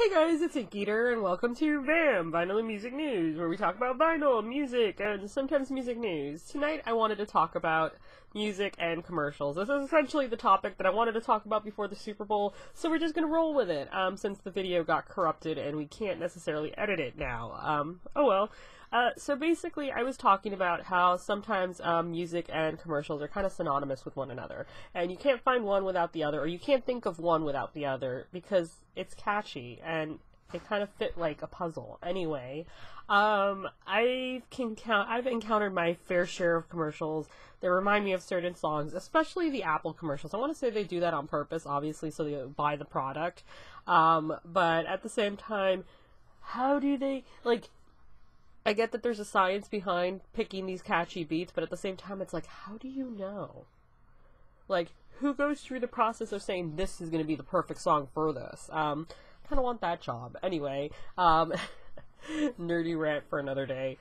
Hey guys, it's Inkeater, and welcome to VAM, Vinyl and Music News, where we talk about vinyl, music, and sometimes music news. Tonight I wanted to talk about music and commercials. This is essentially the topic that I wanted to talk about before the Super Bowl, so we're just going to roll with it, since the video got corrupted and we can't necessarily edit it now. Oh well. So basically, I was talking about how sometimes music and commercials are kind of synonymous with one another, and you can't find one without the other, or you can't think of one without the other, because it's catchy, and it kind of fit like a puzzle. Anyway, I've encountered my fair share of commercials that remind me of certain songs, especially the Apple commercials. I want to say they do that on purpose, obviously, so they buy the product, but at the same time, how do they, like, I get that there's a science behind picking these catchy beats, but at the same time, it's like, how do you know? Like, who goes through the process of saying this is going to be the perfect song for this? Kind of want that job. Anyway, nerdy rant for another day.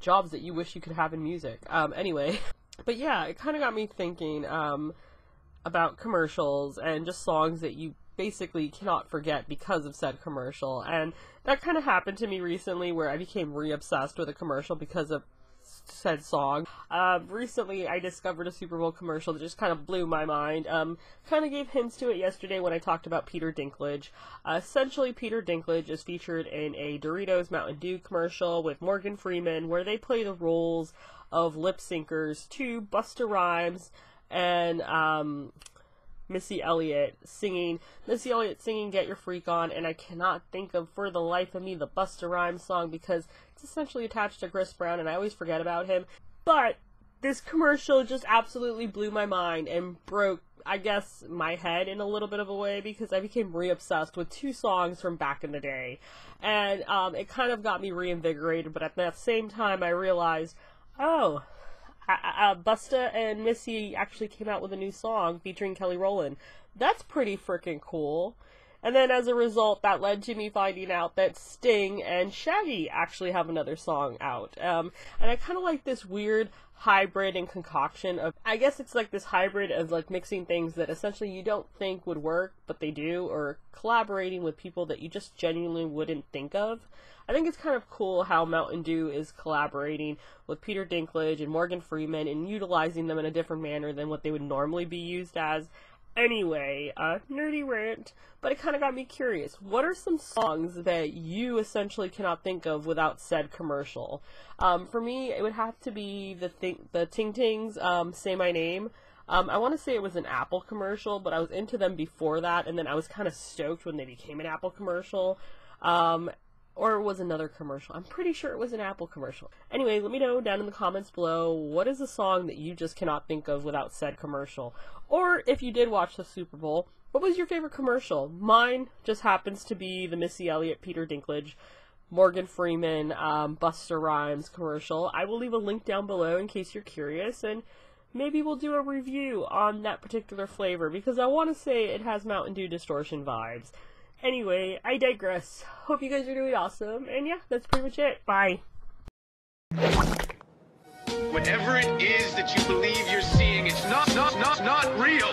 Jobs that you wish you could have in music. Anyway, but yeah, it kind of got me thinking about commercials and just songs that you basically cannot forget because of said commercial, and that kind of happened to me recently where I became re-obsessed with a commercial because of said song. Recently I discovered a Super Bowl commercial that just kind of blew my mind. Kind of gave hints to it yesterday when I talked about Peter Dinklage. Essentially, Peter Dinklage is featured in a Doritos Mountain Dew commercial with Morgan Freeman, where they play the roles of lip syncers to Busta Rhymes and Missy Elliott singing Get Your Freak On, and I cannot think of for the life of me the Busta Rhymes song because it's essentially attached to Chris Brown and I always forget about him. But this commercial just absolutely blew my mind and broke, I guess, my head in a little bit of a way because I became re-obsessed with two songs from back in the day. And it kind of got me reinvigorated, but at that same time I realized, oh, Busta and Missy actually came out with a new song featuring Kelly Rowland. That's pretty freaking cool. And then as a result, that led to me finding out that Sting and Shaggy actually have another song out. And I kind of like this weird hybrid and concoction of, I guess it's like this hybrid of like mixing things that essentially you don't think would work, but they do, or collaborating with people that you just genuinely wouldn't think of. I think it's kind of cool how Mountain Dew is collaborating with Peter Dinklage and Morgan Freeman and utilizing them in a different manner than what they would normally be used as. Anyway, nerdy rant, but it kind of got me curious. What are some songs that you essentially cannot think of without said commercial? For me, it would have to be the Ting Tings, Say My Name. I want to say it was an Apple commercial, but I was into them before that, and then I was kind of stoked when they became an Apple commercial. Or it was another commercial. I'm pretty sure it was an Apple commercial. Anyway, let me know down in the comments below, what is a song that you just cannot think of without said commercial? Or if you did watch the Super Bowl, what was your favorite commercial? Mine just happens to be the Missy Elliott, Peter Dinklage, Morgan Freeman, Busta Rhymes commercial. I will leave a link down below in case you're curious, and maybe we'll do a review on that particular flavor, because I want to say it has Mountain Dew distortion vibes. Anyway, I digress. Hope you guys are doing awesome, and yeah, that's pretty much it. Bye. Whatever it is that you believe you're seeing, it's not real.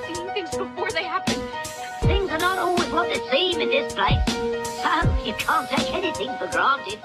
Seeing things before they happen. Things are not always what they seem in this place. So you can't take anything for granted.